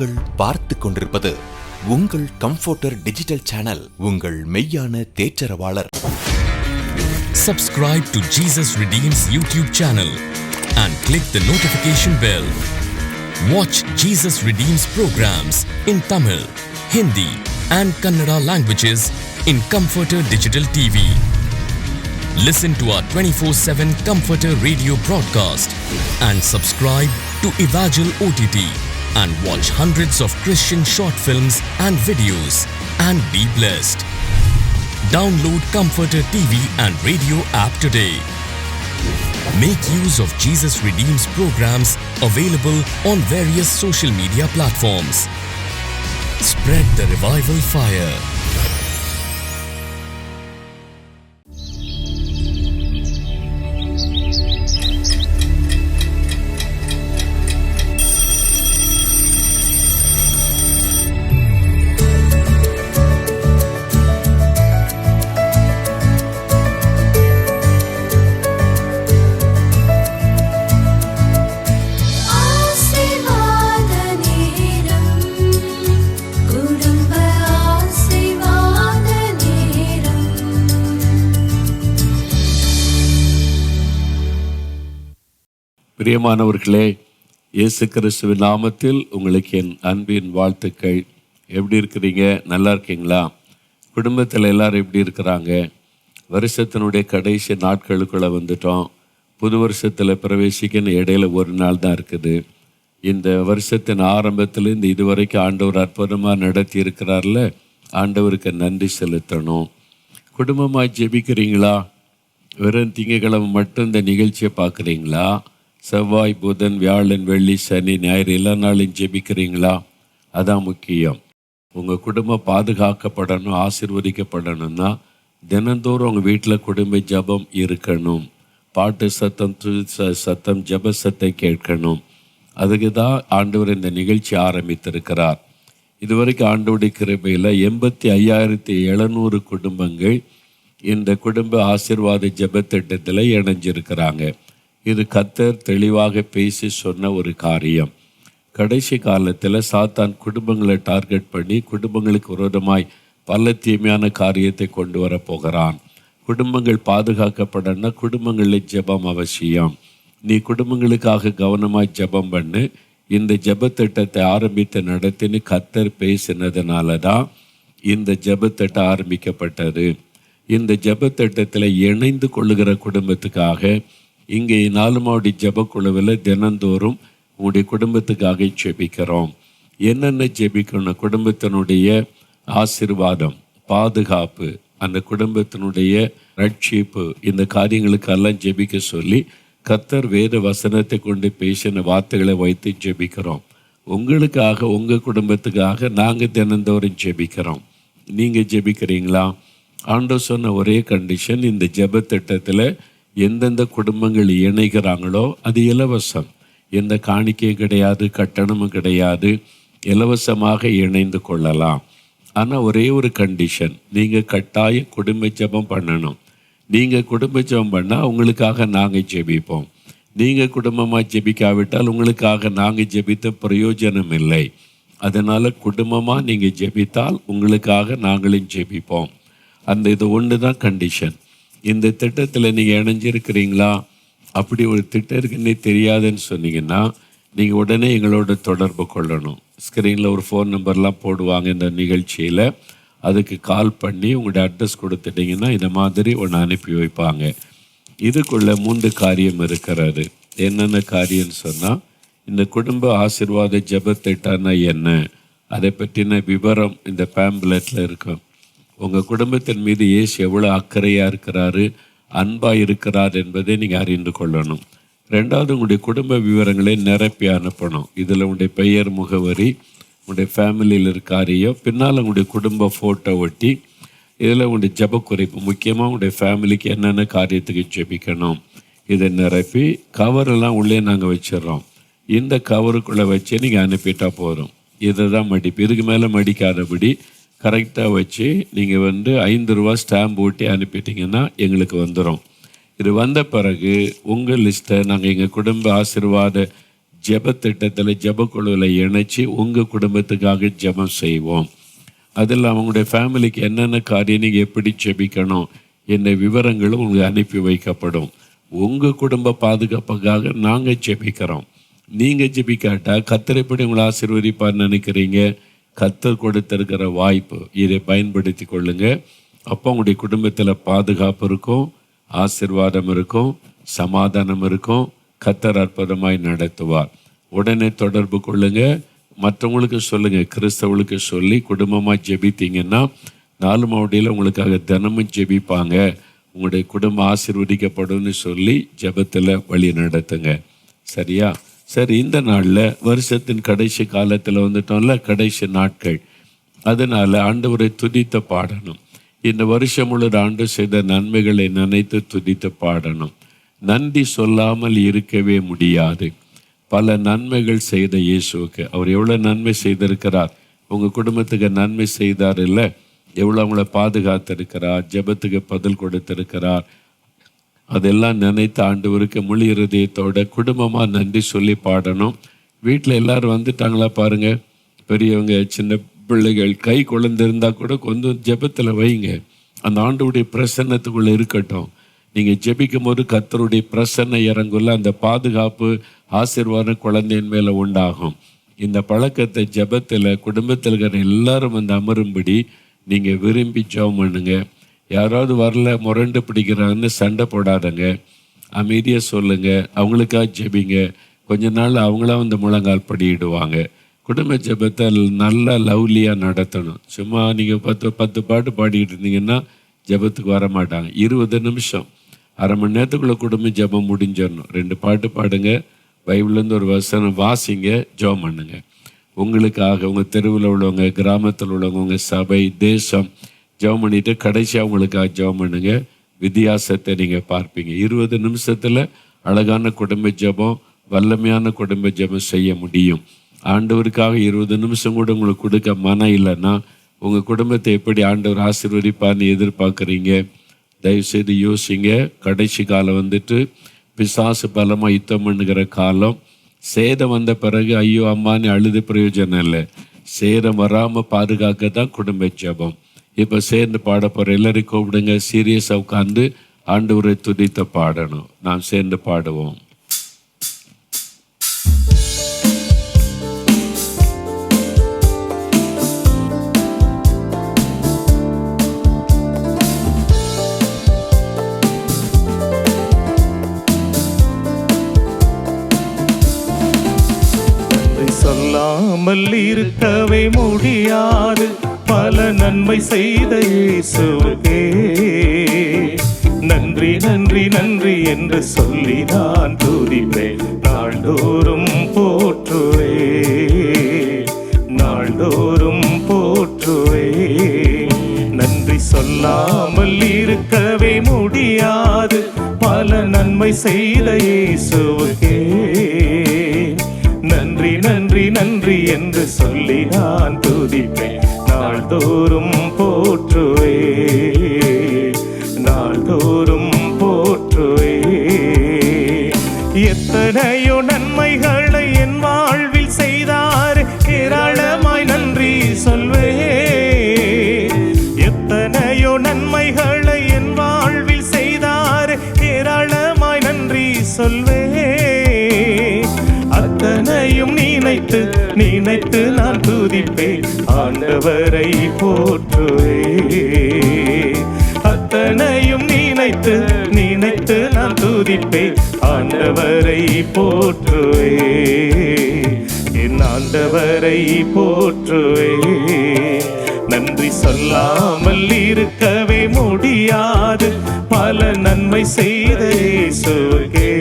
நீங்கள் பார்த்து கொண்டிருப்பது உங்கள் கம்ஃபர்டர் டிஜிட்டல் சேனல். உங்கள் மெய்யான தேற்றரவாளர். Subscribe to Jesus Redeems YouTube channel and click the notification bell. Watch Jesus Redeems programs in Tamil, Hindi and Kannada languages in Comforter Digital TV. Listen to our 24/7 Comforter radio broadcast and subscribe to Evangel OTT and watch hundreds of Christian short films and videos and be blessed. Download Comforter TV and radio app today. Make use of Jesus Redeems programs available on various social media platforms. Spread the revival fire. பிரியமானவர்களே, இயேசு கிறிஸ்துவின் நாமத்தில் உங்களுக்கு என் அன்பின் வாழ்த்துக்கள். எப்படி இருக்கிறீங்க? நல்லா இருக்கீங்களா? குடும்பத்தில் எல்லாரும் எப்படி இருக்கிறாங்க? வருஷத்தினுடைய கடைசி நாட்களுக்குள்ளே வந்துட்டோம். புது வருஷத்தில் பிரவேசிக்கன்னு இடையில ஒரு நாள் தான் இருக்குது. இந்த வருஷத்தின் ஆரம்பத்திலேருந்து இதுவரைக்கும் ஆண்டவர் அற்புதமாக நடத்தி இருக்கிறார்ல, ஆண்டவருக்கு நன்றி செலுத்தணும். குடும்பமாக ஜெபிக்கிறீங்களா? வெறும் திங்கக்கிழமை மட்டும் இந்த நிகழ்ச்சியை பார்க்குறீங்களா? செவ்வாய், புதன், வியாழன், வெள்ளி, சனி, ஞாயிறு எல்லா நாளையும் ஜெபிக்கிறீங்களா? அதான் முக்கியம். உங்கள் குடும்பம் பாதுகாக்கப்படணும், ஆசீர்வதிக்கப்படணும்னா தினந்தோறும் உங்கள் வீட்டில் குடும்ப ஜபம் இருக்கணும். பாட்டு சத்தம், சத்தம், ஜப சத்தை கேட்கணும். அதுக்கு தான் ஆண்டவர் இந்த நிகழ்ச்சி ஆரம்பித்திருக்கிறார். இதுவரைக்கும் ஆண்டவருடைய கிருபையில் 85,700 குடும்பங்கள் இந்த குடும்ப ஆசீர்வாத ஜப திட்டத்தில் இணைஞ்சிருக்கிறாங்க. இது கர்த்தர் தெளிவாக பேசி சொன்ன ஒரு காரியம். கடைசி காலத்தில் சாத்தான் குடும்பங்களை டார்கெட் பண்ணி குடும்பங்களுக்கு விரோதமாய் பல தீமையான காரியத்தை கொண்டு வர போகிறான். குடும்பங்கள் பாதுகாக்கப்படனா குடும்பங்களில் ஜெபம் அவசியம். நீ குடும்பங்களுக்காக கவனமாய் ஜெபம் பண்ணு. இந்த ஜெப திட்டத்தை ஆரம்பித்து நடத்தின்னு கர்த்தர் பேசினதுனால தான் இந்த ஜெப திட்டம் ஆரம்பிக்கப்பட்டது. இந்த ஜெப திட்டத்தில் இணைந்து கொள்ளுகிற குடும்பத்துக்காக இங்கே 4 மாவடி ஜெபக்குழுவில் தினந்தோறும் உங்களுடைய குடும்பத்துக்காக ஜெபிக்கிறோம். என்னென்ன ஜெபிக்கணும்? குடும்பத்தினுடைய ஆசீர்வாதம், பாதுகாப்பு, அந்த குடும்பத்தினுடைய ரட்சிப்பு, இந்த காரியங்களுக்கெல்லாம் ஜெபிக்க சொல்லி கர்த்தர் வேத வசனத்தை கொண்டு பேசின வார்த்தைகளை வைத்து ஜெபிக்கிறோம். உங்களுக்காக, உங்கள் குடும்பத்துக்காக நாங்கள் தினந்தோறும் ஜெபிக்கிறோம். நீங்கள் ஜெபிக்கிறீங்களா? ஆண்டவர் சொன்ன ஒரே கண்டிஷன், இந்த ஜெப திட்டத்தில் எந்தெந்த குடும்பங்கள் இணைகிறாங்களோ அது இலவசம். எந்த காணிக்கையும் கிடையாது, கட்டணமும் கிடையாது. இலவசமாக இணைந்து கொள்ளலாம். ஆனால் ஒரே ஒரு கண்டிஷன், நீங்கள் கட்டாய குடும்ப ஜெபம் பண்ணணும். நீங்கள் குடும்ப ஜெபம் பண்ணால் உங்களுக்காக நாங்கள் ஜெபிப்போம். நீங்கள் குடும்பமாக ஜெபிக்காவிட்டால் உங்களுக்காக நாங்கள் ஜெபித்த பிரயோஜனம் இல்லை. அதனால் குடும்பமாக நீங்கள் ஜெபித்தால் உங்களுக்காக நாங்களும் ஜெபிப்போம். இது ஒன்று தான் கண்டிஷன். இந்த திட்டத்தில் நீங்கள் இணைஞ்சிருக்கிறீங்களா? அப்படி ஒரு திட்டம் இருக்குன்னே தெரியாதுன்னு சொன்னீங்கன்னா நீங்கள் உடனே எங்களோட தொடர்பு கொள்ளணும். ஸ்க்ரீனில் ஒரு ஃபோன் நம்பர்லாம் போடுவாங்க இந்த நிகழ்ச்சியில். அதுக்கு கால் பண்ணி உங்களோட அட்ரஸ் கொடுத்துட்டிங்கன்னா இந்த மாதிரி ஒன்று அனுப்பி வைப்பாங்க. இதுக்குள்ளே 3 காரியம் இருக்கிறது. என்னென்ன காரியம்னு சொன்னால், இந்த குடும்ப ஆசீர்வாத ஜெப திட்டம்னா என்ன, அதை பற்றின விவரம் இந்த பேம்ப்லெட்டில் இருக்கும். உங்கள் குடும்பத்தின் மீது இயேசு எவ்வளோ அக்கறையாக இருக்கிறாரு, அன்பாக இருக்கிறார் என்பதை நீங்கள் அறிந்து கொள்ளணும். 2வது, உங்களுடைய குடும்ப விவரங்களை நிரப்பி அனுப்பணும். இதில் உங்களுடைய பெயர், முகவரி, உங்களுடைய ஃபேமிலியில் இருக்காரையோ, பின்னால் உங்களுடைய குடும்ப ஃபோட்டோ ஒட்டி இதில் உங்களுடைய ஜெப குறிப்பு, முக்கியமாக உங்களுடைய ஃபேமிலிக்கு என்னென்ன காரியத்துக்கு ஜெபிக்கணும், இதை நிரப்பி கவரெல்லாம் உள்ளே நாங்கள் வச்சிடறோம். இந்த கவருக்குள்ளே வச்சு நீங்கள் அனுப்பிட்டால் போதும். இதை தான் மடிப்பு. இதுக்கு மேலே மடிக்காதபடி கரெக்டாக வச்சு நீங்கள் ₹5 ஸ்டாம்ப் ஓட்டி அனுப்பிட்டிங்கன்னா எங்களுக்கு வந்துடும். இது வந்த பிறகு உங்கள் லிஸ்ட்டை நாங்கள் எங்கள் குடும்ப ஆசீர்வாத ஜெப திட்டத்தில் ஜெபக்குழுவில் இணைச்சி உங்கள் குடும்பத்துக்காக ஜெபம் செய்வோம். அதில் அவங்களுடைய ஃபேமிலிக்கு என்னென்ன காரியம் நீங்கள் எப்படி ஜெபிக்கணும் என்ற விவரங்களும் உங்களுக்கு அனுப்பி வைக்கப்படும். உங்கள் குடும்ப பாதுகாப்புக்காக நாங்கள் ஜெபிக்கிறோம். நீங்கள் ஜெபிக்காட்டா கர்த்தர் எப்படி உங்களை ஆசீர்வதிப்பார்னு நினைக்கிறீங்க? கர்த்தர் கொடுத்திருக்கிற வாய்ப்பு, இதை பயன்படுத்தி கொள்ளுங்க. அப்போ உங்களுடைய குடும்பத்தில் பாதுகாப்பு இருக்கும், ஆசீர்வாதம் இருக்கும், சமாதானம் இருக்கும். கர்த்தர் அற்புதமாய் நடத்துவார். உடனே தொடர்பு கொள்ளுங்க, மற்றவங்களுக்கு சொல்லுங்கள். கிறிஸ்தவர்களுக்கு சொல்லி குடும்பமாக ஜெபித்தீங்கன்னா 4 மாவட்டியில் உங்களுக்காக தினமும் ஜெபிப்பாங்க. உங்களுடைய குடும்பம் ஆசீர்வதிக்கப்படும்னு சொல்லி ஜெபத்தில் வழி நடத்துங்க. சரியா? சரி, இந்த நாளில் வருஷத்தின் கடைசி காலத்தில் வந்துட்டோம்ல, கடைசி நாட்கள். அதனால் ஆண்டவரை துதித்து பாடணும். இந்த வருஷம் முழுவதும் ஆண்டு செய்த நன்மைகளை நினைத்து துதித்து பாடணும். நன்றி சொல்லாமல் இருக்கவே முடியாது. பல நன்மைகள் செய்த இயேசுவுக்கு அவர் எவ்வளோ நன்மை செய்திருக்கிறார். உங்கள் குடும்பத்துக்கு நன்மை செய்தார் இல்லை, எவ்வளோ அவங்கள பாதுகாத்திருக்கிறார், ஜெபத்துக்கு பதில் கொடுத்திருக்கிறார். அதெல்லாம் நினைத்து ஆண்டவருக்கு முழு இருதயத்தோட குடும்பமாக நன்றி சொல்லி பாடணும். வீட்டில் எல்லோரும் வந்துட்டாங்களா பாருங்கள். பெரியவங்க, சின்ன பிள்ளைகள், கை குழந்தை இருந்தால் கூட கொஞ்சம் ஜெபத்தில் வைங்க. அந்த ஆண்டவருடைய பிரசன்னத்துக்குள்ளே இருக்கட்டும். நீங்கள் ஜெபிக்கும் போது கர்த்தருடைய பிரசன்னம் இறங்குள்ள அந்த பாதுகாப்பு, ஆசீர்வாதம் குழந்தையின் மேலே உண்டாகும். இந்த பழக்கத்தை ஜெபத்தில் குடும்பத்தில் இருக்கிற எல்லாரும் வந்து அமரும்படி நீங்கள் விரும்பி ஜெபம் பண்ணுங்க. யாராவது வரல, முரண்டு பிடிக்கிறாங்கன்னு சண்டை போடாதங்க, அமைதியாக சொல்லுங்கள். அவங்களுக்காக ஜெபிங்க. கொஞ்ச நாள் அவங்களாம் வந்து முழங்கால் படியிடுவாங்க. குடும்ப ஜெபத்தை நல்லா லவ்லியாக நடத்தணும். சும்மா நீங்கள் 10 பாட்டு பாடிக்கிட்டு இருந்தீங்கன்னா ஜெபத்துக்கு வர மாட்டாங்க. 20 நிமிஷம், அரை மணி நேரத்துக்குள்ளே குடும்ப ஜெபம் முடிஞ்சிடணும். 2 பாட்டு பாடுங்க, பைபிள்லேருந்து ஒரு வசனம் வாசிங்க, ஜெபம் பண்ணுங்க. உங்களுக்காக, உங்கள் தெருவில் உள்ளவங்க, கிராமத்தில் உள்ளவங்க, உங்கள் சபை, தேசம் ஜெபம் பண்ணிவிட்டு கடைசியாக உங்களுக்காக ஜெபம் பண்ணுங்க. வித்தியாசத்தை நீங்கள் பார்ப்பீங்க. 20 நிமிஷத்தில் அழகான குடும்ப ஜெபம், வல்லமையான குடும்ப ஜெபம் செய்ய முடியும். ஆண்டவருக்காக 20 நிமிஷம் கூட உங்களுக்கு கொடுக்க மனம் இல்லைன்னா உங்கள் குடும்பத்தை எப்படி ஆண்டவர் ஆசீர்வதிப்பார்னு எதிர்பார்க்குறீங்க? தயவுசெய்து யோசிங்க. கடைசி காலம் வந்துட்டு பிசாசு பலமாக யுத்தம் பண்ணுகிற காலம். சேதம் வந்த பிறகு ஐயோ அம்மான்னு அழுது பிரயோஜனம் இல்லை. சேதம் வராமல் பாதுகாக்க தான் குடும்ப ஜெபம். இப்போ சேர்ந்து பாட போகிற எல்லாரையும் கூப்பிடுங்க. சீரியஸாக உட்காந்து ஆண்டவரை துதித்து பாடணும். நாம் சேர்ந்து பாடுவோம். சொல்லாமல் இருக்கவே முடியாது பல நன்மை செய்த இயேசுவுக்கே நன்றி நன்றி நன்றி என்று சொல்லி நான் துதிப்பேன். நாள்தோறும் போற்றுவே, நாள்தோறும் போற்றுவே. நன்றி சொல்லாமல் இருக்கவே முடியாது பல நன்மை செய்த இயேசுவுக்கே நன்றி நன்றி நன்றி என்று சொல்லி நான் துதிப்பேன். நாள்தோறும் போற்றுவே, நாள்தோறும் போற்றுவே. எத்தனையோ நன்மைகளை என் வாழ்வில் செய்தார், ஏராளமாய் நன்றி சொல்வே. எத்தனையோ நன்மைகளை என் வாழ்வில் செய்தார், ஏராளமாய் நன்றி சொல்வே. அத்தனையும் நினைத்து நினைத்து நான் துதிப்பேன், ஆண்டவரை போற்றுவே. அத்தனையும் நினைத்து நினைத்து நான் துதிப்பேன், ஆண்டவரை போற்றுவே. என் ஆண்டவரை போற்றுவே. நன்றி சொல்லாமல் இருக்கவே முடியாது பல நன்மை செய்த இயேசுவுக்கே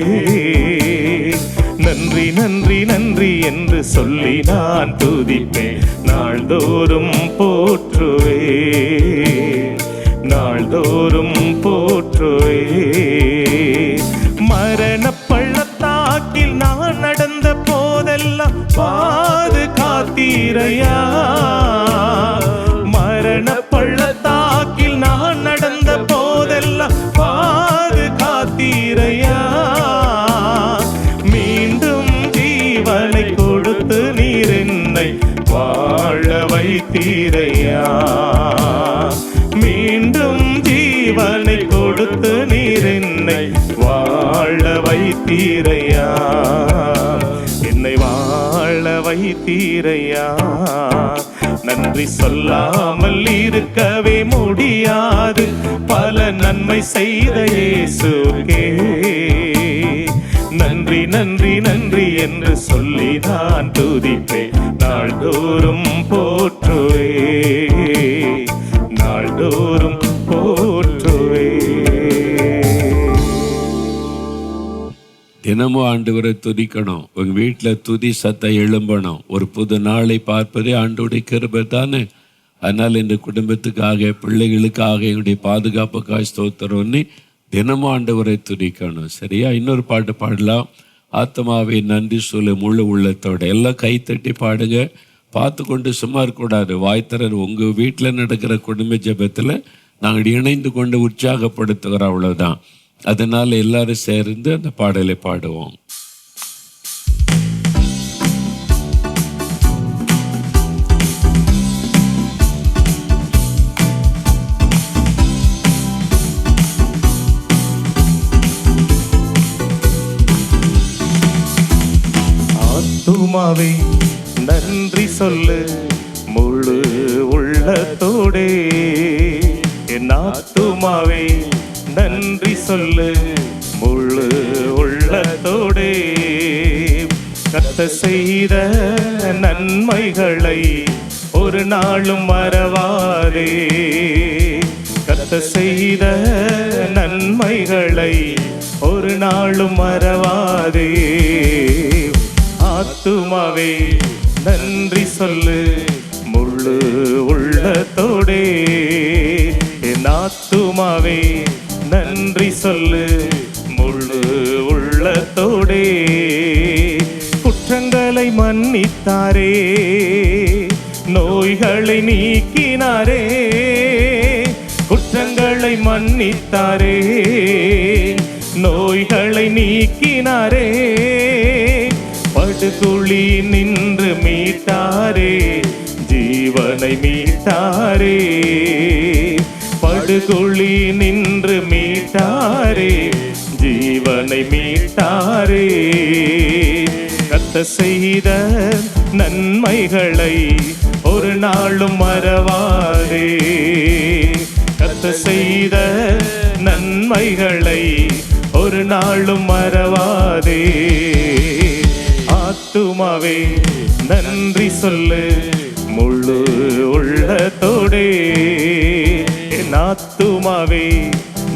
நன்றி நன்றி நன்றி என்று சொல்லி நான் துதிப்பேன். நாள்தோறும் போற்றுவே, நாள்தோறும் போற்றுவே. மரண பள்ளத்தாக்கில் நான் நடந்த போதெல்லாம் பாதுகாத்தீரையா. மரண பள்ளத்தாக்கில் நான் நடந்த போதெல்லாம் பாதுகாத்தீரையா. மீண்டும் ஜீவன் ஜீவனை கொடுத்து நீர் என்னை வாழ வைத்தீரையா, என்னை வாழ வைத்தீரையா. நன்றி சொல்லாமல் இருக்கவே முடியாது, பல நன்மை செய்த இயேசுவே. நன்றி நன்றி நன்றி என்று சொல்லி நான் துதிப்பேன், நாள்தோறும் போற்றுவே, நாள்தோறும் போற்றுவே. தினமும் ஆண்டவரை துதிக்கணும். உங்க வீட்டில் துதி சத்தம் எழும்பணும். ஒரு புது நாளை பார்ப்பதே ஆண்டோடைய கிருபை தானே. அதனால் இந்த குடும்பத்துக்காக, பிள்ளைகளுக்காக, என்னுடைய பாதுகாப்புக்காக ஸ்தோத்திரம்னு தினமும் ஆண்டவரை துதிக்கணும். சரியா? இன்னொரு பாட்டு பாடலாம். ஆத்மாவை நன்றி சொல்லு முழு உள்ளத்தோட. எல்லாம் கைத்தட்டி பாடுங்க. பார்த்து கொண்டு சும்மா இருக்கக்கூடாது. வாய்த்தரர் உங்கள் வீட்டில் நடக்கிற குடும்ப ஜெபத்தில் நாங்கள் இணைந்து கொண்டு உற்சாகப்படுத்துகிறோம், அவ்வளோதான். அதனால் எல்லாரும் சேர்ந்து அந்த பாடலை பாடுவோம். ஆத்துமாவே நன்றி சொல்லு முழு உள்ளத்தோடே, என் ஆத்துமாவே நன்றி சொல்லு முழு உள்ளத்தோடே. கர்த்தர் செய்த நன்மைகளை ஒரு நாளும் மறவாதே, கர்த்தர் செய்த நன்மைகளை ஒரு நாளும் மறவாதே. ஆத்துமாவே நன்றி சொல்லு முழு உள்ளத்தோடே, என் ஆத்துமாவே நன்றி சொல்லு முழு உள்ளத்தோடே. குற்றங்களை மன்னித்தாரே, நோய்களை நீக்கினாரே, குற்றங்களை மன்னித்தாரே, நோய்களை நீக்கினாரே. படுகுழி நின்று மீட்டாரே, ஜீவனை மீட்டாரே, படுகுழி நின்று மீட்டாரே, ஜீவனை மீட்டாரே. கர்த்தர் செய்த நன்மைகளை ஒரு நாளும் மறவாதே, கர்த்தர் செய்த நன்மைகளை ஒரு நாளும் மறவாதே. ஆத்துமாவே நன்றி சொல்லு முழு உள்ளத்தோடே, என் ஆத்துமாவே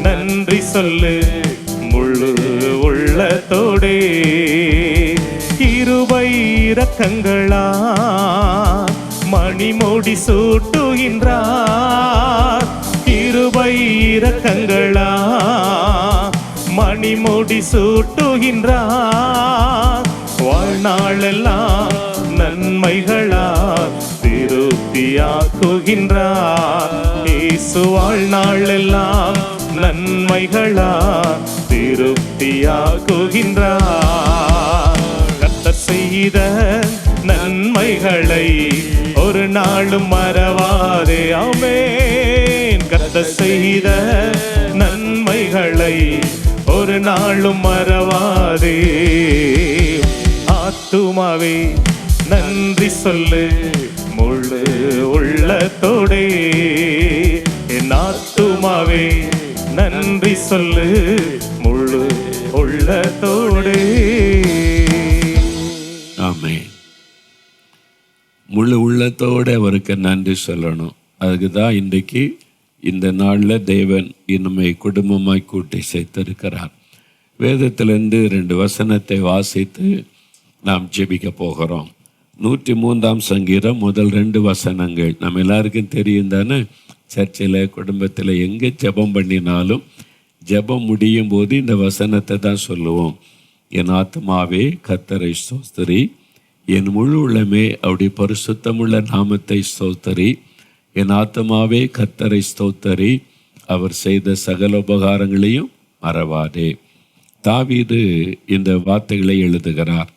நன்றி சொல்லு முழு உள்ளத்தோடே. கிருபை இரக்கங்களா மணிமுடி சூட்டுகின்றார், கிருபை இரக்கங்களா மணிமுடி சூட்டுகின்றார். வாழ்நாளெல்லாம் நன்மைகளா திருப்தியாக்குகின்றார். இயேசு வாழ்நாளெல்லாம் நன்மைகளா திருப்தியாக்குகின்றார். கர்த்தர் செய்த நன்மைகளை ஒரு நாளும் மறவாதே. ஆமென். கர்த்தர் செய்த நன்மைகளை ஒரு நாளும் மறவாதே. ஆத்துமாவே நன்றி சொல்லு முழு உள்ளத்தோடே, என் ஆத்துமாவே நன்றி சொல்லு முழு உள்ளத்தோடே. ஆமென். முழு உள்ளத்தோடு அவருக்கு நன்றி சொல்லணும். அதுக்கு தான் இன்றைக்கு இந்த நாளில் தேவன் நம்மை குடும்பமாய் கூட்டி சேர்த்திருக்கிறார். வேதத்திலிருந்து 2 வசனத்தை வாசித்து நாம் ஜெபிக்க போகிறோம். 103ஆம் சங்கீதம் முதல் 2 வசனங்கள் நம்ம எல்லாருக்கும் தெரியும் தானே. சர்ச்சில் குடும்பத்தில் எங்கே ஜெபம் பண்ணினாலும் ஜெபம் முடியும் போது இந்த வசனத்தை தான் சொல்லுவோம். என் ஆத்மாவே கர்த்தரை ஸ்தோத்திரி, என் முழு உள்ளமே அவருடைய பரிசுத்தமுள்ள நாமத்தை ஸ்தோத்திரி. என் ஆத்மாவே கர்த்தரை ஸ்தோத்திரி, அவர் செய்த சகல உபகாரங்களையும் மறவாதே. தாவீது இந்த வார்த்தைகளை எழுதுகிறார்.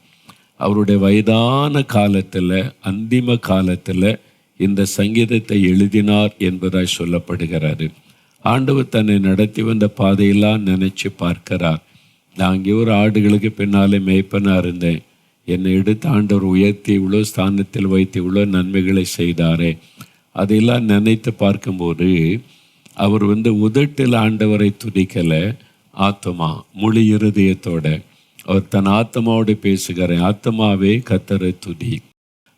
அவருடைய வயதான காலத்தில், அந்திம காலத்தில் இந்த சங்கீதத்தை எழுதினார் என்பதாய் சொல்லப்படுகிறது. ஆண்டவர் தன்னை நடத்தி வந்த பாதையெல்லாம் நினைச்சு பார்க்கிறார். நான் இங்கே ஒரு ஆடுகளுக்கு பின்னாலே மேய்ப்பனாக இருந்தேன். என்னை எடுத்து ஆண்டவர் உயர்த்தி இவ்வளோ ஸ்தானத்தில் வைத்து இவ்வளோ நன்மைகளை செய்தாரே. அதையெல்லாம் நினைத்து பார்க்கும்போது அவர் உதட்டில் ஆண்டவரை துதிக்கலை, ஆத்மா முழு இருதயத்தோட அவர் தன் ஆத்மாவோடு பேசுகிறார். ஆத்மாவே கர்த்தரை துதி.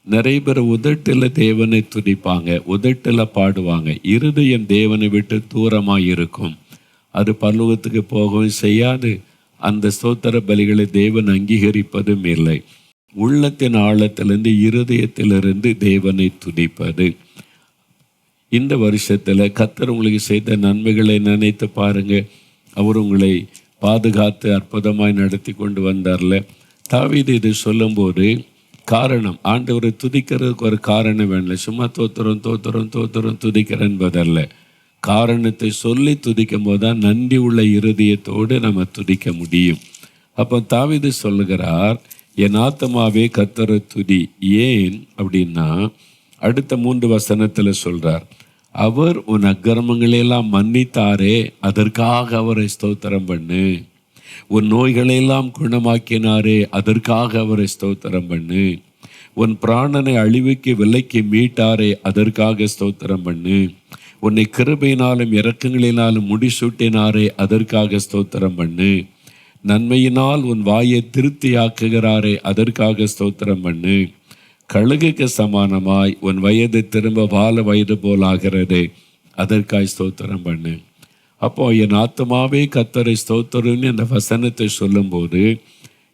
நிறைய பேர் உதட்டில் தேவனை துதிப்பாங்க, உதட்டில் பாடுவாங்க. இருதயம் தேவனை விட்டு தூரமாக இருக்கும். அது பரலோகத்துக்கு போகவும் செய்யாது. அந்த ஸ்தோத்திர பலிகளை தேவன் அங்கீகரிப்பதும் இல்லை. உள்ளத்தின் ஆழத்திலிருந்து இருதயத்திலிருந்து தேவனை துதிப்பது. இந்த வருஷத்தில் கர்த்தர் உங்களுக்கு செய்த நன்மைகளை நினைத்து பாருங்க. அவர் உங்களை பாதுகாத்து அற்புதமாய் நடத்தி கொண்டு வந்தார்ல. தாவீது இது சொல்லும்போது காரணம், ஆண்டவரை துதிக்கிறதுக்கு ஒரு காரணம் வேணும். சும்மா தோத்துறோம் தோத்துறோம் தோத்துறோம் துதிக்கிறேன் என்பதல்ல. காரணத்தை சொல்லி துதிக்கும் போது தான் நன்றி உள்ள இருதயத்தோடு நம்ம துதிக்க முடியும். அப்போ தாவீது சொல்லுகிறார், என் ஆத்மாவே கர்த்தரை துதி. ஏன் அப்படின்னா அடுத்த 3 வசனத்தில் சொல்றார், அவர் உன் அக்கிரமங்களையெல்லாம் மன்னித்தாரே, அதற்காக அவரை ஸ்தோத்திரம் பண்ணு. உன் நோய்களையெல்லாம் குணமாக்கினாரே, அதற்காக அவரை ஸ்தோத்திரம் பண்ணு. உன் பிராணனை அழிவுக்கு விலைக்கு மீட்டாரே, அதற்காக ஸ்தோத்திரம் பண்ணு. உன்னை கிருபையினாலும் இரக்கங்களினாலும் முடிசூட்டினாரே, அதற்காக ஸ்தோத்திரம் பண்ணு. நன்மையினால் உன் வாயை திருப்தியாக்குகிறாரே, அதற்காக ஸ்தோத்திரம் பண்ணு. கழுகுக்கு சமானமாய் உன் வயது திரும்ப வாழ வயது போல் ஆகிறது, அதற்காய் ஸ்தோத்திரம் பண்ணு. அப்போ என் ஆத்மாவே கர்த்தரை ஸ்தோத்திரம்னு அந்த வசனத்தை சொல்லும்போது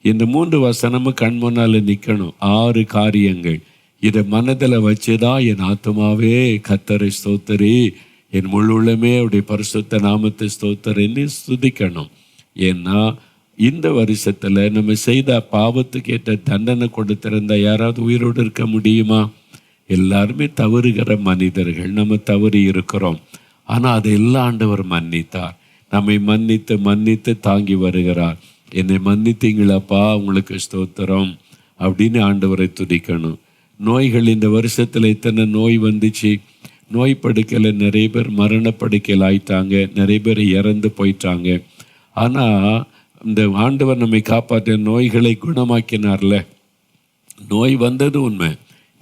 இந்த 3 வசனமும் கண் முன்னால் நிற்கணும். 6 காரியங்கள் இதை மனதில் வச்சுதான் என் ஆத்மாவே கர்த்தரை ஸ்தோத்திரி, என் முழுமே அவருடைய பரிசுத்த நாமத்தை ஸ்தோத்திரன்னு ஸ்துதிக்கணும். ஏன்னா இந்த வருஷத்தில் நம்ம செய்த பாவத்துக்கு ஏற்ற தண்டனை கொடுத்திருந்தா யாராவது உயிரோடு இருக்க முடியுமா? எல்லாருமே தவறுகிற மனிதர்கள், நம்ம தவறி இருக்கிறோம். ஆனால் அதையெல்லாம் ஆண்டவர் மன்னித்தார். நம்மை மன்னித்து மன்னித்து தாங்கி வருகிறார். என்னை மன்னித்தீங்களப்பா, உங்களுக்கு ஸ்தோத்திரம் அப்படின்னு ஆண்டவரை துதிக்கணும். நோய்கள் இந்த வருஷத்தில் இத்தனை நோய் வந்துச்சு. நோய் படுக்கையில் நிறைய பேர் மரணப்படுக்கையில் ஆயிட்டாங்க, நிறைய பேர் இறந்து போயிட்டாங்க. ஆனால் இந்த ஆண்டவர் நம்மை காப்பாற்ற நோய்களை குணமாக்கினார்ல. நோய் வந்தது உண்மை,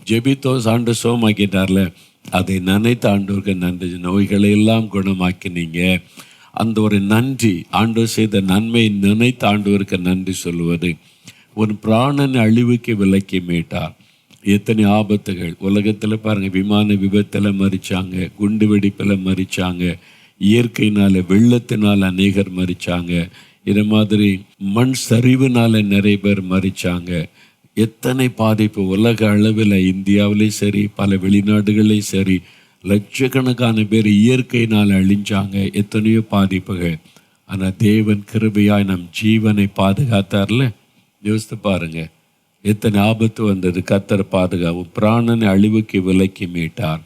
ஜெபித்தோஸ் ஆண்டு சோமாக்கிட்டார்ல. அதை நினைத்த ஆண்டவருக்கு நன்றி. நோய்களை எல்லாம் குணமாக்கினீங்க, அந்த ஒரு நன்றி, ஆண்டவர் செய்த நன்மை நினைத்த ஆண்டவருக்கு நன்றி சொல்லுவது. ஒரு பிராணனை அழிவுக்கு விலக்கி மீட்டார். எத்தனை ஆபத்துகள் உலகத்தில் பாருங்கள். விமான விபத்தில் மறிச்சாங்க, குண்டு வெடிப்பில் மறிச்சாங்க, இயற்கையினால் வெள்ளத்தினால் அநேகர் மறிச்சாங்க, இது மாதிரி மண் சரிவுனால நிறைய பேர் மறிச்சாங்க. எத்தனை பாதிப்பு உலக அளவில், இந்தியாவிலேயும் சரி பல வெளிநாடுகளையும் சரி லட்சக்கணக்கான பேர் இயற்கையினால் அழிஞ்சாங்க. எத்தனையோ பாதிப்புகள். ஆனால் தேவன் கிருபையாய் நம் ஜீவனை பாதுகாத்தார்ல. யோசித்து பாருங்க, எத்தனை ஆபத்து வந்தது. கர்த்தர் பாதுகாப்பு. பிராணனை அழிவுக்கு விலக்கி மீட்டார்.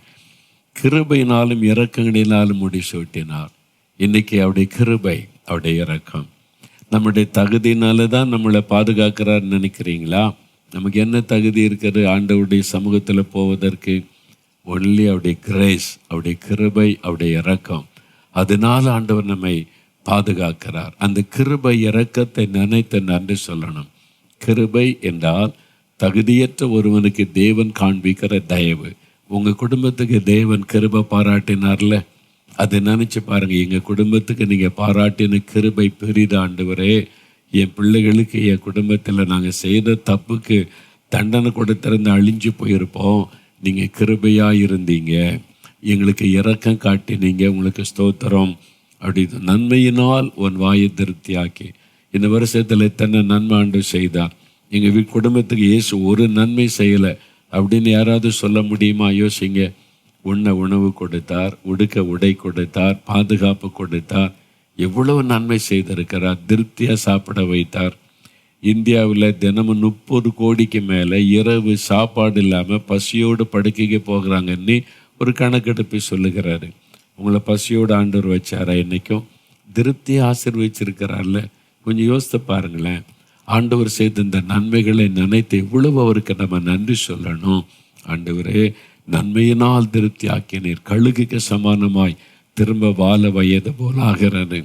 கிருபையினாலும் இரக்கங்களினாலும் முடிசூட்டினார். இன்னைக்கு அவருடைய கிருபை, அவருடைய இரக்கம். நம்முடைய தகுதியினால தான் நம்மளை பாதுகாக்கிறார் நினைக்கிறீங்களா? நமக்கு என்ன தகுதி இருக்கிறது ஆண்டவருடைய சமூகத்தில் போவதற்கு? ஒன்லி அவருடைய கிரேஸ், அவருடைய கிருபை, அவருடைய இரக்கம். அதனால ஆண்டவர் நம்மை பாதுகாக்கிறார். அந்த கிருபை இரக்கத்தை நினைத்து நன்றி சொல்லணும். கிருபை என்றால் தகுதியற்ற ஒருவனுக்கு தேவன் காண்பிக்கிற தயவு. உங்கள் குடும்பத்துக்கு தேவன் கிருபை பாராட்டினார்ல, அதை நினச்சி பாருங்கள். எங்கள் குடும்பத்துக்கு நீங்கள் பாராட்டின கிருபை பெரிது ஆண்டவரே. என் பிள்ளைகளுக்கு, என் குடும்பத்தில் நாங்கள் செய்த தப்புக்கு தண்டனை கொடுத்திருந்து அழிஞ்சு போயிருப்போம். நீங்கள் கிருபையாக இருந்தீங்க, எங்களுக்கு இரக்கம் காட்டினீங்க, உங்களுக்கு ஸ்தோத்திரம். அப்படி நன்மையினால் உன் வாயை திருப்தியாக்கி. இந்த வருஷத்தில் எத்தனை நன்மை ஆண்டவர் செய்தார். எங்கள் குடும்பத்துக்கு இயேசு ஒரு நன்மை செய்யலை அப்படின்னு யாராவது சொல்ல முடியுமா? யோசிங்க. உண்ண உணவு கொடுத்தார், உடுக்க உடை கொடுத்தார், பாதுகாப்பு கொடுத்தார். எவ்வளவு நன்மை செய்திருக்கிறார். திருப்தியாக சாப்பிட வைத்தார். இந்தியாவில் தினமும் 30 கோடிக்கு மேலே இரவு சாப்பாடு இல்லாமல் பசியோடு படுக்கைக்கு போகிறாங்கன்னு ஒரு கணக்கெடுப்பு சொல்லுகிறாரு. உங்களை பசியோடு ஆண்டவர் வச்சாரா? என்றைக்கும் திருப்தியாக ஆசீர்வதிச்சிருக்கிறார்ல. கொஞ்சம் யோசித்து பாருங்களேன். ஆண்டவர் செய்த இந்த நன்மைகளை நினைத்து எவ்வளவு அவருக்கு நம்ம நன்றி சொல்லணும். ஆண்டவரே, நன்மையினால் திருப்தி ஆக்கினீர். கழுகுக்கு சமானமாய் திரும்ப வாழ வயது போல் ஆகிறாரு.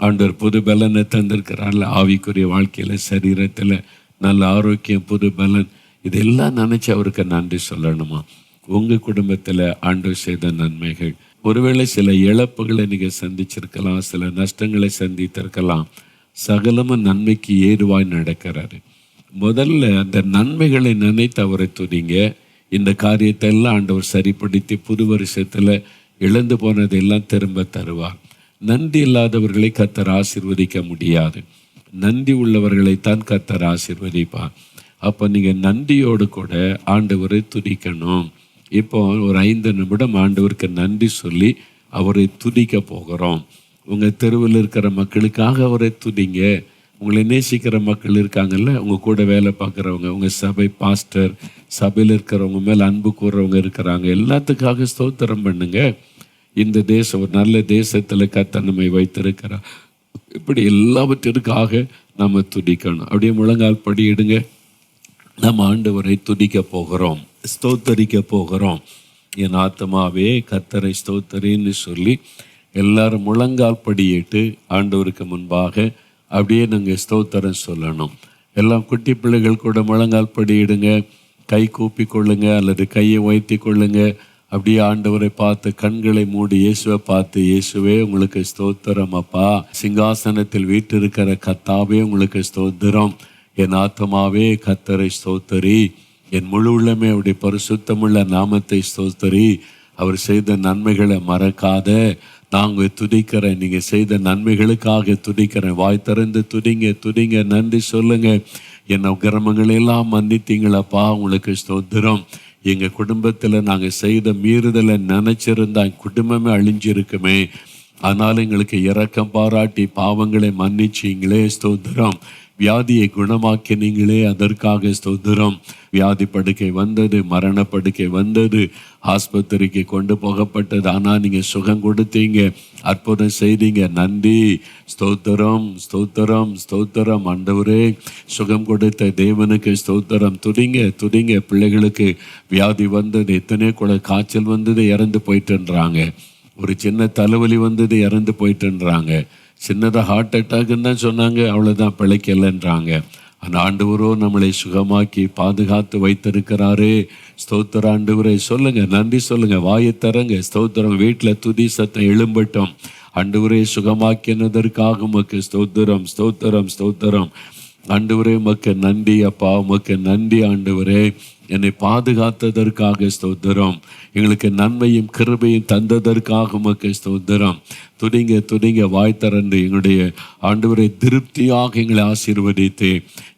ஆண்டவர் புது பலனை தந்திருக்கிறார்ல, ஆவிக்குரிய வாழ்க்கையில், சரீரத்தில் நல்ல ஆரோக்கியம், புது பலன், இதெல்லாம் நினச்சி அவருக்கு நன்றி சொல்லணுமா? உங்கள் குடும்பத்தில் ஆண்டவர் செய்த நன்மைகள், ஒருவேளை சில இழப்புகளை நீங்கள் சந்திச்சிருக்கலாம், சில நஷ்டங்களை சந்தித்திருக்கலாம். சகலமும் நன்மைக்கு ஏதுவாய் நடக்கிறாரு. முதல்ல அந்த நன்மைகளை நினைத்து அவரை துதிங்க. இந்த காரியத்தை எல்லாம் ஆண்டவர் சரிப்படுத்தி புது வருஷத்தில் இழந்து போனதெல்லாம் திரும்ப தருவார். நன்றி இல்லாதவர்களை கர்த்தர் ஆசீர்வதிக்க முடியாது. நன்றி உள்ளவர்களைத்தான் கர்த்தர் ஆசீர்வதிப்பார். அப்போ நீங்கள் நன்றியோடு கூட ஆண்டவரை துதிக்கணும். இப்போ ஒரு 5 நிமிடம் ஆண்டவருக்கு நன்றி சொல்லி அவரை துதிக்க போகிறோம். உங்கள் தெருவில் இருக்கிற மக்களுக்காக அவரை துதிங்க. உங்களை நேசிக்கிற மக்கள் இருக்காங்கல்ல, உங்கள் கூட வேலை பார்க்குறவங்க, உங்கள் சபை பாஸ்டர், சபையில் இருக்கிறவங்க மேலே அன்பு கூறுறவங்க இருக்கிறாங்க, எல்லாத்துக்காக ஸ்தோத்திரம் பண்ணுங்க. இந்த தேசம் ஒரு நல்ல தேசத்தில் கர்த்தர் நம்மை வைத்திருக்கிறார். இப்படி எல்லாவற்றிற்காக நம்ம துதிக்கணும். அப்படியே முழங்கால் படியிடுங்க. நம்ம ஆண்டவரை துதிக்க போகிறோம், ஸ்தோத்தரிக்க போகிறோம். என் ஆத்மாவே கர்த்தரை ஸ்தோத்தரின்னு சொல்லி எல்லாரும் முழங்கால் படியிட்டு ஆண்டவருக்கு முன்பாக அப்படியே நாங்கள் ஸ்தோத்திரம் சொல்லணும். எல்லாம் குட்டி பிள்ளைகள் கூட முழங்கால் படியிடுங்க, கை கூப்பி கொள்ளுங்க அல்லது கையை உயர்த்தி கொள்ளுங்க. அப்படியே ஆண்டவரை பார்த்து கண்களை மூடி இயேசுவை பார்த்து, இயேசுவே உங்களுக்கு ஸ்தோத்திரம் அப்பா, சிங்காசனத்தில் வீற்றிருக்கிற கர்த்தாவே உங்களுக்கு ஸ்தோத்திரம். என் ஆத்மாவே கர்த்தரை ஸ்தோத்தரி, என் முழு உள்ளமே அவருடைய பரிசுத்தமுள்ள நாமத்தை ஸ்தோத்தரி. அவர் செய்த நன்மைகளை மறக்காத. நாங்கள் துதிக்கிறேன், நீங்கள் செய்த நன்மைகளுக்காக துதிக்கிறேன். வாய் திறந்து துதிங்க, துதிங்க, நன்றி சொல்லுங்க. என் கிரமங்களெல்லாம் மன்னித்தீங்களப்பா, உங்களுக்கு ஸ்தோத்திரம். எங்கள் குடும்பத்தில் நாங்கள் செய்த மீறுதலை நினச்சிருந்தா குடும்பமே அழிஞ்சிருக்குமே, ஆனால் எங்களுக்கு இரக்கம் பாராட்டி பாவங்களை மன்னிச்சிங்களே, ஸ்தோத்திரம். வியாதியை குணமாக்கினீங்களே, அதற்காக ஸ்தோத்திரம். வியாதி படுக்கை வந்தது, மரண படுக்கை வந்தது, ஆஸ்பத்திரிக்கு கொண்டு போகப்பட்டது, ஆனால் நீங்கள் சுகம் கொடுத்தீங்க, அற்புதம் செய்தீங்க, நன்றி, ஸ்தோத்திரம், ஸ்தோத்திரம், ஸ்தோத்திரம். ஆண்டவரே, சுகம் கொடுத்த தேவனுக்கு ஸ்தோத்திரம். துதிங்க, துதிங்க. பிள்ளைகளுக்கு வியாதி வந்தது, எத்தனை கூட காய்ச்சல் வந்தது, இறந்து போயிட்டுன்றாங்க. ஒரு சின்ன தலைவலி வந்தது, இறந்து போயிட்டுன்றாங்க. சின்னதாக ஹார்ட் அட்டாக்குன்னு தான் சொன்னாங்க, அவ்வளோதான், பிழைக்கலைன்றாங்க. அந்த ஆண்டவரோ நம்மளை சுகமாக்கி பாதுகாத்து வைத்திருக்கிறாரே, ஸ்தோத்திர ஆண்டவரே. சொல்லுங்க, நன்றி சொல்லுங்க, வாயை தரங்க, ஸ்தோத்திரம். வீட்டில் துதி சத்தம் எழும்பட்டும். ஆண்டவரே, சுகமாக்கினதற்காக உமக்கு ஸ்தோத்திரம், ஸ்தோத்திரம், ஸ்தோத்திரம். ஆண்டவரே, உமக்கு நன்றி அப்பா, உமக்கு நன்றி ஆண்டவரே. என்னை பாதுகாத்ததற்காக ஸ்தோத்திரம். எங்களுக்கு நன்மையும் கிருபையும் தந்ததற்காக உமக்கு ஸ்தோத்திரம். துதிங்க, துதிங்க, வாய் திறந்து எங்களுடைய ஆண்டவரை திருப்தியாக எங்களை ஆசீர்வதித்து,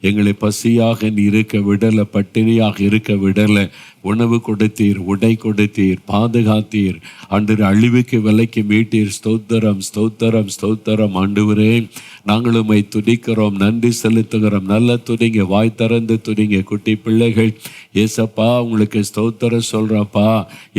எங்களை பசியாக இருக்க விடலை, பட்டினியாக இருக்க விடலை. உணவு கொடுத்தீர், உடை கொடுத்தீர், பாதுகாத்தீர். ஆண்டவரே, அழிவுக்கு விலைக்கு மீட்டீர். ஸ்தோத்திரம், ஸ்தோத்திரம், ஸ்தோத்திரம். ஆண்டவரே, நாங்கள் உம்மை துதிக்கிறோம், நன்றி செலுத்துகிறோம். நல்ல துதிங்க, வாய் திறந்து துதிங்க. குட்டி பிள்ளைகள், ஏசப்பா உங்களுக்கு ஸ்தோத்திரம் சொல்கிறப்பா.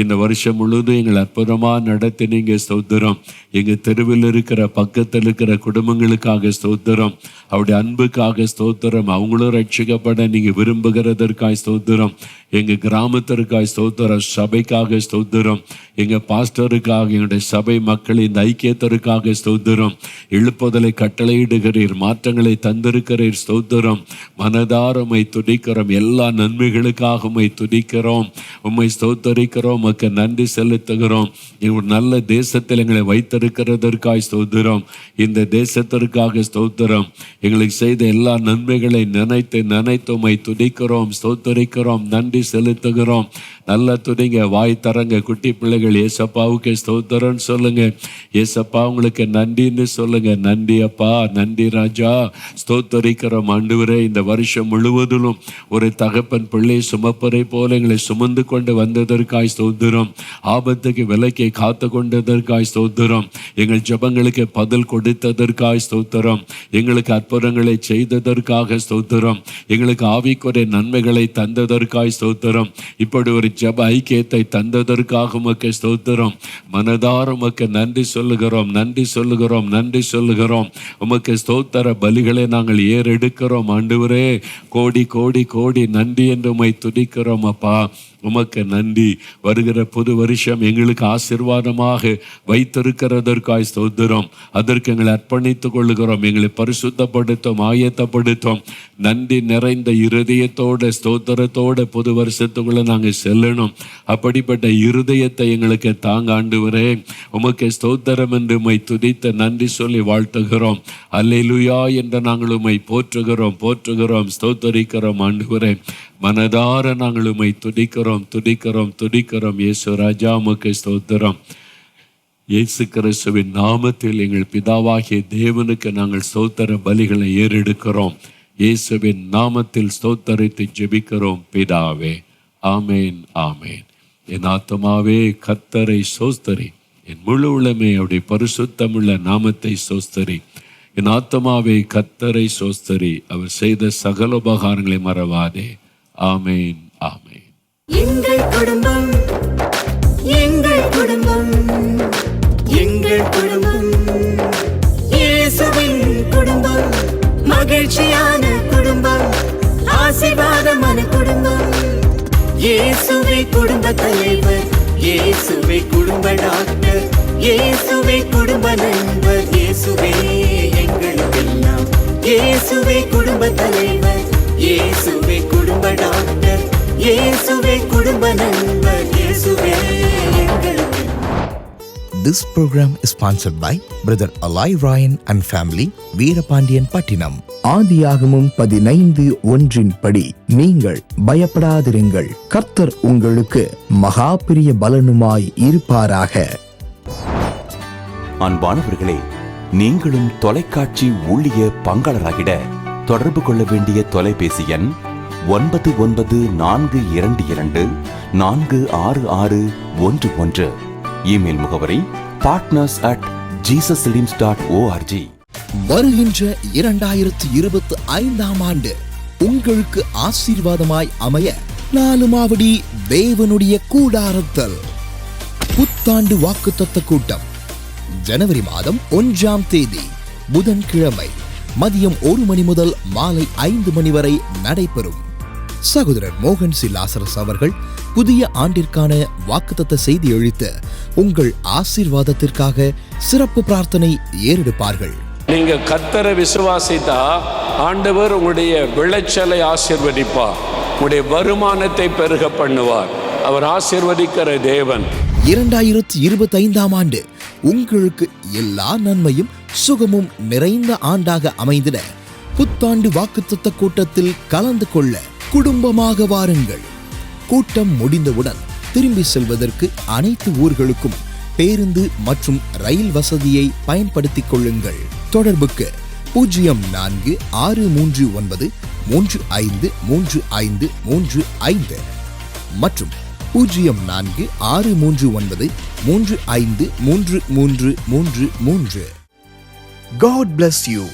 இந்த வருஷம் முழுவதும் எங்களை அற்புதமாக நடத்தினீங்க, ஸ்தோத்திரம். எங்கள் தெருவில் இருக்கிற பக்கத்தில் இருக்கிற குடும்பங்களுக்காக ஸ்தோத்திரம். அவருடைய அன்புக்காக ஸ்தோத்திரம். அவங்களும் ரட்சிக்கப்பட நீங்கள் விரும்புகிறதற்காய் ஸ்தோத்திரம். எங்கள் கிராமத்திற்காய் ஸ்தோத்திரம். சபைக்காக ஸ்தோத்திரம். எங்கள் பாஸ்டருக்காக, எங்களுடைய சபை மக்கள் இந்த ஐக்கியத்திற்காக ஸ்தோத்திரம். எழுப்புதலை கட்டளையிடுகிறீர், மாற்றங்களை தந்திருக்கிறீர், ஸ்தோத்திரம். மனதார உம்மை துதிக்கிறோம், எல்லா நன்மைகளுக்காக உம்மை துதிக்கிறோம், உம்மை ஸ்தோத்தரிக்கிறோம், உமக்கு நன்றி செலுத்துகிறோம். ஒரு நல்ல தேசத்தில் எங்களை வைத்திருக்கிறதற்காய் ஸ்தோத்திரம். இந்த தேசத்திற்காக ஸ்தோத்திரம். எங்களுக்கு செய்த எல்லா நன்மைகளை நினைத்து நினைத்து உம்மை துதிக்கிறோம், ஸ்தோத்தரிக்கிறோம், நன்றி செலுத்துகிறோம். நல்ல துதிங்க, வாய் தரங்க. குட்டி பிள்ளைகள், ஏசப்பாவுக்கு ஸ்தோத்திரம்னு சொல்லுங்க. ஏசப்பா உங்களுக்கு நன்றின்னு சொல்லுங்க. நன்றி அப்பா, நன்றி ராஜா, ஸ்தோத்தரிக்கிறோம். ஆண்டவரே, இந்த வருஷம் முழுவதிலும் ஒரு தகப்பன் பிள்ளை சுமப்பரை போல எங்களை சுமந்து கொண்டு வந்ததற்காய் ஸ்தோத்திரம். ஆபத்துக்கு விலைக்கு காத்து கொண்டதற்காய் ஸ்தோத்திரம். எங்கள் ஜெபங்களுக்கு பதில் கொடுத்ததற்காய் ஸ்தோத்திரம். எங்களுக்கு அற்புதங்களை செய்ததற்காக ஸ்தோத்திரம். எங்களுக்கு ஆவிக்குரிய நன்மைகளை தந்ததற்காய் ஸ்தோத்திரம். இப்படி ஒரு ஜெப ஐக்கியத்தை தந்ததற்காக உமக்கு ஸ்தோத்திரம். மனதார உமக்கு நன்றி சொல்லுகிறோம், நன்றி சொல்லுகிறோம், நன்றி சொல்லுகிறோம். உமக்கு ஸ்தோத்திர பலிகளை நாங்கள் ஏறெடுக்கிறோம். ஆண்டவரே, கோடி கோடி கோடி நன்றி என்று உம்மை துதிக்கிறோம் அப்பா. உமக்கு நன்றி. வருகிற புது வருஷம் எங்களுக்கு ஆசீர்வாதமாக வைத்திருக்கிறதற்காய் ஸ்தோத்திரம். அதற்கு எங்களை அர்ப்பணித்துக் கொள்ளுகிறோம். எங்களை பரிசுத்தப்படுத்தும், ஆயத்தப்படுத்தும். நன்றி நிறைந்த இருதயத்தோட ஸ்தோத்திரத்தோட புது வருஷத்துக்குள்ள நாங்கள் செல்லணும். அப்படிப்பட்ட இருதயத்தை எங்களுக்கு தாங்க ஆண்டவரே. உமக்கு ஸ்தோத்திரம் என்று உம்மை துதித்து நன்றி சொல்லி வாழ்த்துகிறோம். அல்லேலூயா என்று நாங்கள் உம்மை போற்றுகிறோம், ஸ்தோத்தரிக்கிறோம் ஆண்டவரே. மனதார நாங்கள் உம்மை துதிக்கிறோம். இயேசு ராஜா உமக்கு ஸ்தோத்திரம். இயேசு கிறிஸ்துவின் நாமத்தில் எங்கள் பிதாவாகிய தேவனுக்கு நாங்கள் ஸ்தோத்திர பலிகளை ஏறெடுக்கிறோம். இயேசுவின் நாமத்தில் ஸ்தோத்தரித்து ஜெபிக்கிறோம் பிதாவே. ஆமேன், ஆமேன். என் ஆத்துமாவே கர்த்தரை ஸ்தோத்தரி, என் முழு உள்ளமே அவருடைய பரிசுத்தமுள்ள நாமத்தை ஸ்தோத்தரி. என் ஆத்துமாவே கர்த்தரை ஸ்தோத்தரி, அவர் செய்த சகல உபகாரங்களை மறவாதே. ஆமேன், ஆமேன். எங்கள் குடும்பம், எங்கள் குடும்பம், எங்கள் குடும்பம் இயேசுவின் குடும்பம், மகிழ்ச்சியான குடும்பம், ஆசீர்வாதமான குடும்பம். இயேசுவே குடும்ப தலைவர், இயேசுவே குடும்ப டாக்டர், இயேசுவே குடும்ப நண்பர், இயேசுவே எங்களுக்கெல்லாம். இயேசுவே குடும்ப தலைவர், இயேசுவே குடும்ப டாக்டர், இயேசுவே குடும்ப நண்பர், இயேசுவே எங்களுக்கெல்லாம். This program is sponsored by Brother Alai Ryan and family, Veerapandian பட்டினம். ஆதியாகமம் 15:1 படி, நீங்கள் பயப்படாதிருங்கள், கர்த்தர் உங்களுக்கு மகா பெரிய பலனுமாய் இருப்பாராக. அன்பானவர்களே, நீங்களும் தொலைக்காட்சி ஊழிய பங்காளராகிட தொடர்பு கொள்ள வேண்டிய தொலைபேசி எண் 994222466611. இமெயில் முகவரி partners@jesusfilms.org. வருகின்ற 2025ஆம் ஆண்டு உங்களுக்கு ஆசீர்வாதமாய் அமைய 4 மாவடி தேவனுடைய கூடாரத்தல் புத்தாண்டு வாக்குத்தத்த கூட்டம் ஜனவரி மாதம் 1ஆம் தேதி புதன்கிழமை மதியம் 1 மணி முதல் மாலை 5 மணி வரை நடைபெறும். சகோதரர் மோகன் சி லாசரஸ் அவர்கள் புதிய ஆண்டிற்கான வாக்குத்தத்த செய்தி அளித்து உங்கள் ஆசீர்வாதத்திற்காக சிறப்பு பிரார்த்தனை ஏறெடுப்பார்கள். நீங்க கர்த்தரை விசுவாசித்தா ஆண்டவர் உங்களுடைய விளைச்சலை ஆசீர்வதிப்பார், உங்களுடைய வருமானத்தை பெருக பண்ணுவார். அவர் ஆசீர்வதிக்கிற தேவன். 2025ஆம் ஆண்டு உங்களுக்கு எல்லா நன்மையும் சுகமும் நிறைந்த ஆண்டாக அமைந்திட புத்தாண்டு வாக்குத்தத்த கூட்டத்தில் கலந்து கொள்ள குடும்பமாக வாருங்கள். கூட்டம் முடிந்தவுடன் திரும்பி செல்வதற்கு அனைத்து ஊர்களுக்கும் பேருந்து மற்றும் ரயில் வசதியை பயன்படுத்திக் கொள்ளுங்கள். தொடர்புக்கு 0463535335 மற்றும் 046393533333. God bless you.